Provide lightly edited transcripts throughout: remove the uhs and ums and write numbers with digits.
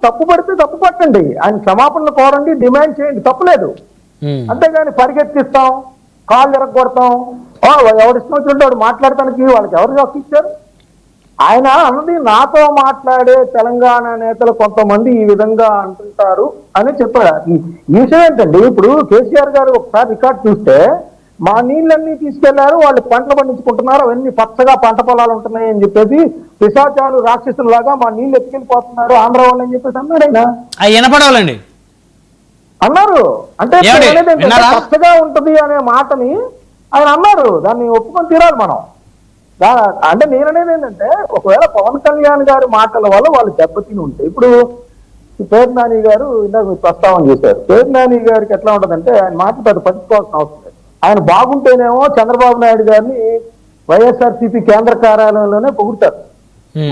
తప్పు పడితే తప్పు పట్టండి, ఆయన క్షమాపణలు కోరండి, డిమాండ్ చేయండి, తప్పులేదు. అంతేగాని పరిగెత్తిస్తాం, కాళ్ళు ఎరగొడతాం, ఎవరిష్టం వచ్చినట్టు మాట్లాడటానికి వాళ్ళకి ఎవరు హక్కు ఇచ్చారు? ఆయన అన్నది నాతో మాట్లాడే తెలంగాణ నేతలు కొంతమంది ఈ విధంగా అంటుంటారు అని చెప్పాడు. ఈ విషయం ఏంటండి, ఇప్పుడు కేసీఆర్ గారు ఒకసారి రికార్డ్ చూస్తే మా నీళ్ళన్నీ తీసుకెళ్లారు, వాళ్ళు పంటలు పండించుకుంటున్నారు, అవన్నీ పచ్చగా పంట పొలాలు ఉంటున్నాయి అని చెప్పేసి పిశాచాలు రాక్షసులాగా మా నీళ్ళు ఎత్తుకెళ్ళిపోతున్నారు ఆంధ్ర వాళ్ళు అని చెప్పేసి అన్నాడు ఆయన. వినపడవాలండి అన్నారు. అంటే పచ్చగా ఉంటది అనే మాటని ఆయన అన్నారు, దాన్ని ఒప్పుకొని తీరాలి మనం. అంటే నేననేది ఏంటంటే, ఒకవేళ పవన్ కళ్యాణ్ గారి మాటల వల్ల వాళ్ళు దెబ్బతిని ఉంటే, ఇప్పుడు పేరు నాని గారు ఇందాక ప్రస్తావన చేశారు, పేరు నాని గారికి ఎట్లా ఉంటుందంటే ఆయన మాట పెద్ద పట్టించుకోవాల్సిన అవసరం లేదు. ఆయన బాగుంటేనేమో చంద్రబాబు నాయుడు గారిని వైఎస్ఆర్సీపీ కేంద్ర కార్యాలయంలోనే పొగుడతారు.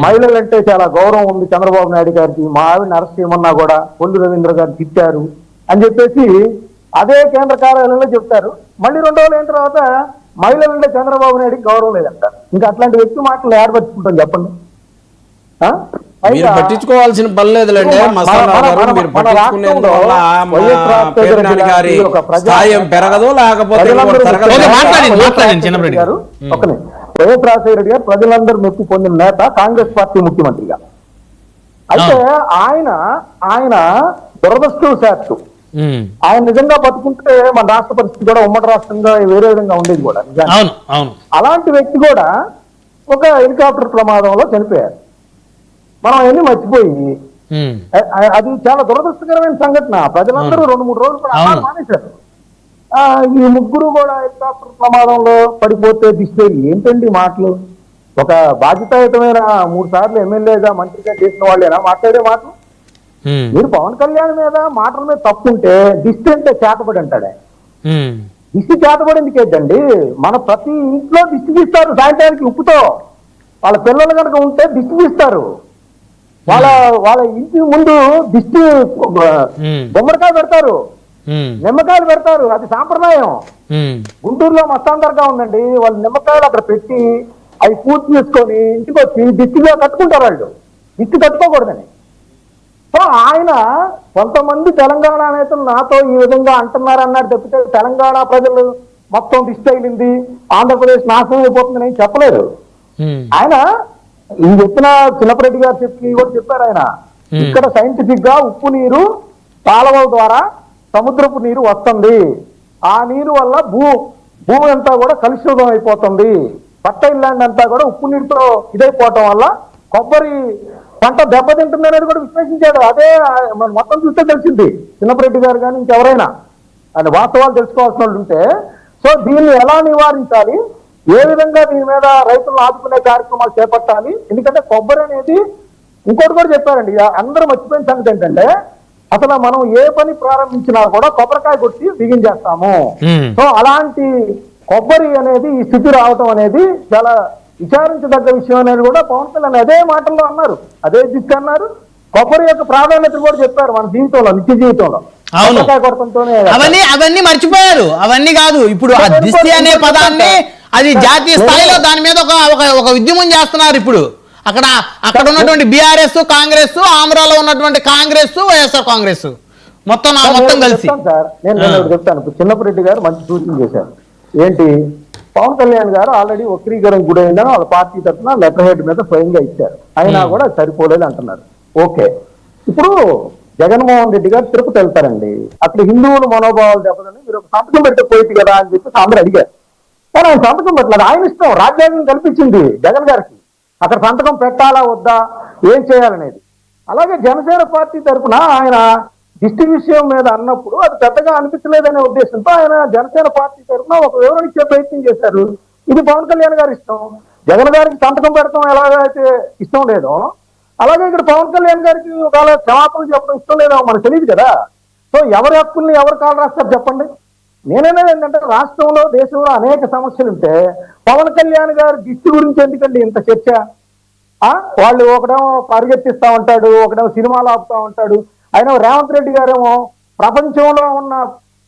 మహిళలంటే చాలా గౌరవం ఉంది చంద్రబాబు నాయుడు గారికి, మా ఆవిడని అరెస్ట్ చేయమన్నా కూడా కొల్లు రవీంద్ర గారు తిట్టారు అని చెప్పేసి అదే కేంద్ర కార్యాలయంలో చెప్తారు. మళ్ళీ 2 రోజులు అయిన తర్వాత మహిళలంటే చంద్రబాబు నాయుడికి గౌరవం లేదంటారు. ఇంకా అట్లాంటి వ్యక్తి మాటలు ఏర్పరచుకుంటాం చెప్పండి. పట్టించుకోవాల్సిన పని లేదులేండి. పెరగదు లేకపోతే వైఎస్ రాజశేఖర రెడ్డి గారు ప్రజలందరూ మెప్పు పొందిన నేత, కాంగ్రెస్ పార్టీ ముఖ్యమంత్రిగా. అయితే ఆయన దురదృష్టవశాత్తు ఆయన నిజంగా బతుకుంటే మన రాష్ట్ర పరిస్థితి కూడా ఉమ్మడి రాష్ట్రంగా వేరే విధంగా ఉండేది కూడా. అలాంటి వ్యక్తి కూడా ఒక హెలికాప్టర్ ప్రమాదంలో చనిపోయారు. మనం అవన్నీ మర్చిపోయి, అది చాలా దురదృష్టకరమైన సంఘటన. ప్రజలందరూ 2-3 రోజులు మానేశారు. ఈ ముగ్గురు కూడా హెలికాప్టర్ ప్రమాదంలో పడిపోతే దిష్టి ఏంటండి మాటలు? ఒక బాధ్యతాయుతమైన 3 సార్లు ఎమ్మెల్యేగా మంత్రిగా చేసిన వాళ్ళేనా మాట్లాడే మాటలు? మీరు పవన్ కళ్యాణ్ మీద మాటల మీద తప్పుంటే దిష్టి అంటే చేతబడి అంటాడే. దిష్టి చేతబడింది ఏంటండి? మన ప్రతి ఇంట్లో దిష్టి తీస్తారు సాయంత్రానికి ఉప్పుతో. వాళ్ళ పిల్లలు కనుక ఉంటే దిష్టి తీస్తారు. వాళ్ళ ఇంటి ముందు దిష్టి గుమ్మడికాయ పెడతారు, నిమ్మకాయలు పెడతారు, అది సాంప్రదాయం. గుంటూరులో మస్తాన్ దర్గా ఉందండి, వాళ్ళు నిమ్మకాయలు అక్కడ పెట్టి అవి పూజ చేసుకొని ఇంటికి వచ్చి దిష్టిగా కట్టుకుంటారు. వాళ్ళు దిష్టి కట్టుకోకూడదని. సో ఆయన కొంతమంది తెలంగాణ నేతలు నాతో ఈ విధంగా అంటున్నారు అన్నాడు తప్పితే తెలంగాణ ప్రజలు మొత్తం దిష్టి అయింది, ఆంధ్రప్రదేశ్ నాశనం అయిపోతుందని ఏం చెప్పలేదు ఆయన. ఈ చెప్పిన చిన్నపరెడ్డి గారు కూడా చెప్పారు ఆయన, ఇక్కడ సైంటిఫిక్ గా ఉప్పు నీరు కాలువల ద్వారా సముద్రపు నీరు వస్తుంది, ఆ నీరు వల్ల భూమి అంతా కూడా కలుషితం అయిపోతుంది, పట్ట ఇల్లాండ్ అంతా కూడా ఉప్పు నీరుతో ఇదైపోవటం వల్ల కొబ్బరి పంట దెబ్బతింటుంది అనేది కూడా విశ్లేషించాడు. అదే మన మొత్తం చూస్తే తెలిసింది చిన్నపరెడ్డి గారు కానీ ఇంకెవరైనా ఆయన వాస్తవాలు తెలుసుకోవాల్సిన వాళ్ళు ఉంటే. సో దీన్ని ఎలా నివారించాలి, ఏ విధంగా దీని మీద రైతులను ఆదుకునే కార్యక్రమాలు చేపట్టాలి. ఎందుకంటే కొబ్బరి అనేది ఇంకోటి కూడా చెప్పారండి, అందరూ మర్చిపోయిన సంగతి ఏంటంటే, అసలు మనం ఏ పని ప్రారంభించినా కూడా కొబ్బరికాయ కొట్టి బిగించేస్తాము. సో అలాంటి కొబ్బరి అనేది ఈ స్థితి రావటం అనేది చాలా విచారించదగ్గ విషయం అనేది కూడా పవన్ కళ్యాణ్ అదే మాటల్లో అన్నారు, అదే దిక్కు అన్నారు. కొబ్బరి యొక్క ప్రాధాన్యత కూడా చెప్పారు మన జీవితంలో, నిత్య జీవితంలో. అవన్నీ మర్చిపోయారు. అవన్నీ కాదు, ఇప్పుడు ఆ దిష్టి అనే పదాన్ని అది జాతీయ స్థాయిలో దాని మీద ఒక ఉద్యమం చేస్తున్నారు. ఇప్పుడు అక్కడ ఉన్నటువంటి బీఆర్ఎస్, కాంగ్రెస్, ఆంధ్రాలో ఉన్నటువంటి కాంగ్రెస్, వైఎస్ఆర్ కాంగ్రెస్ మొత్తం కలిసి. సార్ నేను చెప్తాను, ఇప్పుడు చిన్నపరెడ్డి గారు మంచి సూచన చేశారు. ఏంటి, పవన్ కళ్యాణ్ గారు ఆల్రెడీ వక్రీకరణ గురైందని వాళ్ళ పార్టీ తరఫున లెటర్ హెడ్ మీద స్వయంగా ఇచ్చారు, అయినా కూడా సరిపోలేదు అంటున్నారు. ఓకే, ఇప్పుడు జగన్మోహన్ రెడ్డి గారు తిరుపతి వెళ్తారండి, అక్కడ హిందువుల మనోభావాలు దెబ్బతని మీరు ఒక సంతకం పెట్టే పోయిట్ కదా అని చెప్పి అందరూ అడిగారు. కానీ ఆయన సంతకం పెట్టలేదు, ఆయన ఇష్టం, రాజ్యాంగం కల్పించింది జగన్ గారికి అక్కడ సంతకం పెట్టాలా వద్దా, ఏం చేయాలనేది. అలాగే జనసేన పార్టీ తరఫున ఆయన దిష్టి విషయం మీద అన్నప్పుడు అది పెద్దగా అనిపించలేదనే ఉద్దేశంతో ఆయన జనసేన పార్టీ తరఫున ఒక వివరణ ఇచ్చే ప్రయత్నం చేశారు. ఇది పవన్ కళ్యాణ్ గారి ఇష్టం. జగన్ గారికి సంతకం పెడతాం ఎలాగైతే ఇష్టం లేదో, అలాగే ఇక్కడ పవన్ కళ్యాణ్ గారికి ఒకవేళ క్షమాపణలు చెప్పడం ఇష్టం లేదో మనకు తెలియదు కదా. సో ఎవరి హక్కుల్ని ఎవరు కాలు రాస్తారు చెప్పండి. నేననేది ఏంటంటే, రాష్ట్రంలో దేశంలో అనేక సమస్యలు ఉంటే పవన్ కళ్యాణ్ గారి దిష్టి గురించి ఎందుకండి ఇంత చర్చ? వాళ్ళు ఒకడేమో పరిగెత్తిస్తా ఉంటాడు, ఒకడేమో సినిమాలు ఆపుతా ఉంటాడు. ఆయన రేవంత్ రెడ్డి గారేమో ప్రపంచంలో ఉన్న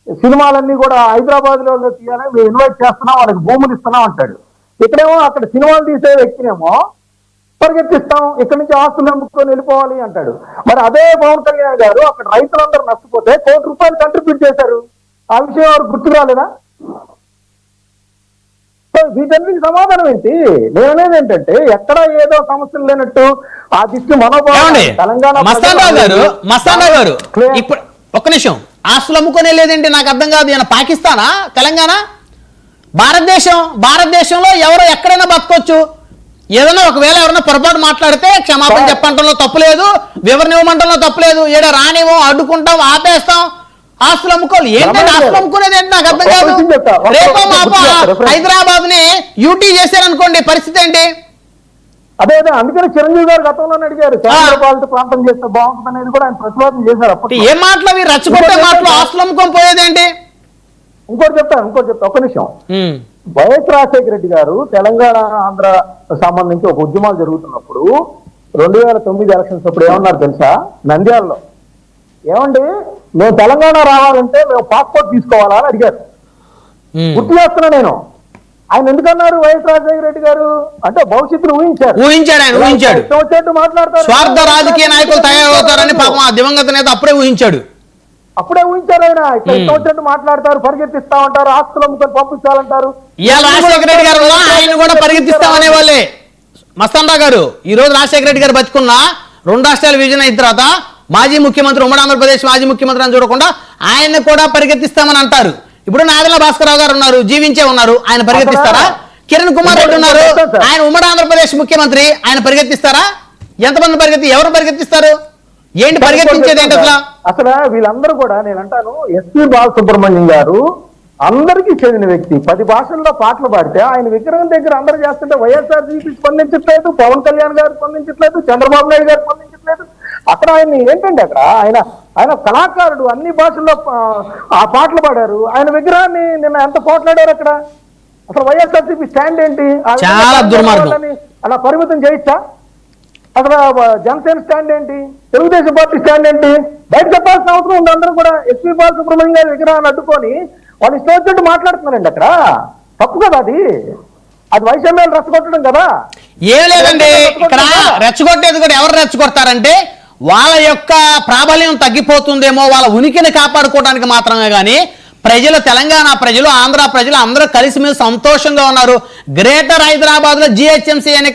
సినిమాలన్నీ కూడా హైదరాబాద్ లో తీయాలని మేము ఇన్వైట్ చేస్తున్నాం, వాళ్ళకి భూములు ఇస్తున్నాం అంటాడు. ఇక్కడేమో అక్కడ సినిమాలు తీసే వ్యక్తినేమో పరిగెత్తిస్తాం, ఇక్కడి నుంచి ఆస్తులు అమ్ముకొని వెళ్ళిపోవాలి అంటాడు. మరి అదే పవన్ కళ్యాణ్ గారు అక్కడ రైతులందరూ నష్టపోతే ₹1 కంట్రిబ్యూట్ చేశారు. ఆ విషయం ఎవరు గుర్తు రాలేదా? సో వీటన్నిటికి సమాధానం ఏంటి? నేననేది ఏంటంటే ఎక్కడ ఏదో సమస్యలు లేనట్టు ఆ దిష్టి మనోభావం ఏమండి తెలంగాణ మస్తాన్ గారు ఇప్పుడు ఒక్క నిమిషం, ఆస్తులు అమ్ముకునే లేదేంటి నాకు అర్థం కాదు. ఈయన పాకిస్తానా తెలంగాణ? భారతదేశంలో ఎవరో ఎక్కడైనా బతకొచ్చు. ఏదైనా ఒకవేళ ఎవరైనా పొరపాటు మాట్లాడితే క్షమాపణ చెప్పంటంలో తప్పులేదు, వివరణ ఇవ్వమంటంలో తప్పలేదు. ఏడ రానివ్వం, అడ్డుకుంటాం, ఆపేస్తాం. ఆస్తులు అమ్ముకోవాలి ఏంటంటే ఆస్తులు అమ్ముకునేది ఏంటి నాకు అర్థం కాదు. రేపో మాపో హైదరాబాద్ ని యూటీ చేశారనుకోండి, పరిస్థితి ఏంటి? అదే అందుకని చిరంజీవి గారు గతంలోనే అడిగారు కేంద్రపాలిత ప్రాంతం చేస్తే బాగుంటుంది అనేది కూడా ఆయన ప్రతిపాదన చేశారు. అప్పటి ఏం మాటలు మీరు రెచ్చగొట్టే మాటలు, ఆస్తులు అమ్ముకొని పోయేదేంటి? ఇంకోటి చెప్తా ఒక్క నిమిషం. వైఎస్ రాజశేఖర రెడ్డి గారు తెలంగాణ ఆంధ్ర సంబంధించి ఒక ఉద్యమాలు జరుగుతున్నప్పుడు 2009 ఎలక్షన్స్ అప్పుడు ఏమన్నారు తెలుసా? నంద్యాలలో ఏమండి మేము తెలంగాణ రావాలంటే మేము పాస్పోర్ట్ తీసుకోవాలా అని అడిగారు. గుర్తు చేస్తున్నా నేను. ఆయన ఎందుకన్నారు వైఎస్ రాజశేఖర రెడ్డి గారు అంటే భవిష్యత్తును ఊహించాడు. మాట్లాడతారు, స్వార్థ రాజకీయ నాయకులు తయారవుతారని పాపం ఆ దివంగత నేత అప్పుడే ఊహించాడు. ఆయన ఇక్కడ ఇష్టం వచ్చినట్టు మాట్లాడతారు, పరిగెత్తిస్తా ఉంటారు, ఆస్తులు అమ్ముకొని పంపించాలంటారు. ఇవాళ రాజశేఖర రెడ్డి గారు ఆయన కూడా పరిగెత్తిస్తామనే వాళ్ళే. మస్తాన్ రావు గారు, ఈ రోజు రాజశేఖర రెడ్డి గారు బతికున్న 2 రాష్ట్రాల విభజన అయిన తర్వాత మాజీ ముఖ్యమంత్రి, ఉమ్మడి ఆంధ్రప్రదేశ్ మాజీ ముఖ్యమంత్రి అని చూడకుండా ఆయన్ని కూడా పరిగెత్తిస్తామని అంటారు. ఇప్పుడు నాదెళ్ల భాస్కరరావు గారు ఉన్నారు, జీవించే ఉన్నారు, ఆయన పరిగెత్తిస్తారా? కిరణ్ కుమార్ రెడ్డి ఉన్నారు, ఆయన ఉమ్మడి ఆంధ్రప్రదేశ్ ముఖ్యమంత్రి, ఆయన పరిగెత్తిస్తారా? ఎంతమంది ఎవరు పరిగెత్తిస్తారు? ఏంటి పరిగెత్తించేది ఏంటి అసలు వీళ్ళందరూ కూడా నేను అంటాను, ఎస్పీ బాలసుబ్రహ్మణ్యం గారు అందరికీ చెందిన వ్యక్తి. 10 భాషల్లో పాటలు పాడితే ఆయన విగ్రహం దగ్గర అందరూ చేస్తుంటే వైఎస్ఆర్సీపీ స్పందించట్లేదు, పవన్ కళ్యాణ్ గారు స్పందించట్లేదు, చంద్రబాబు నాయుడు గారు స్పందించట్లేదు. అక్కడ ఆయన ఏంటండి, అక్కడ ఆయన కళాకారుడు, అన్ని భాషల్లో ఆ పాటలు పాడారు. ఆయన విగ్రహాన్ని నిన్న ఎంత పోట్లాడారు అక్కడ. అసలు వైఎస్ఆర్సీపీ స్టాండ్ ఏంటి? అలా పరిమితం చేయొచ్చా? అసలు జనసేన స్టాండ్ ఏంటి? తెలుగుదేశం పార్టీ స్టాండ్ ఏంటి? బయట చెప్పాల్సిన అవసరం ఉంది. అందరూ కూడా ఎస్పీ బాలసుబ్రహ్మణ్యం గారి విగ్రహాన్ని అడ్డుకొని వాళ్ళు ఇష్టం వచ్చినట్టు మాట్లాడుతున్నారండి. అక్కడ తప్పు కదా అది వైషమ్యాలు రెచ్చగొట్టడం కదా. ఏం లేదండి, ఇక్కడ రెచ్చగొట్టేది కూడా ఎవరు రెచ్చగొడతారంటే వాళ్ళ యొక్క ప్రాబల్యం తగ్గిపోతుందేమో, వాళ్ళ ఉనికిని కాపాడుకోవడానికి మాత్రమే. కానీ తెలంగాణ ప్రజలు, ఆంధ్ర ప్రజలు అందరూ కలిసిమెలిసి సంతోషంగా ఉన్నారు. గ్రేటర్ హైదరాబాద్ లో GHMC ఎన్నిక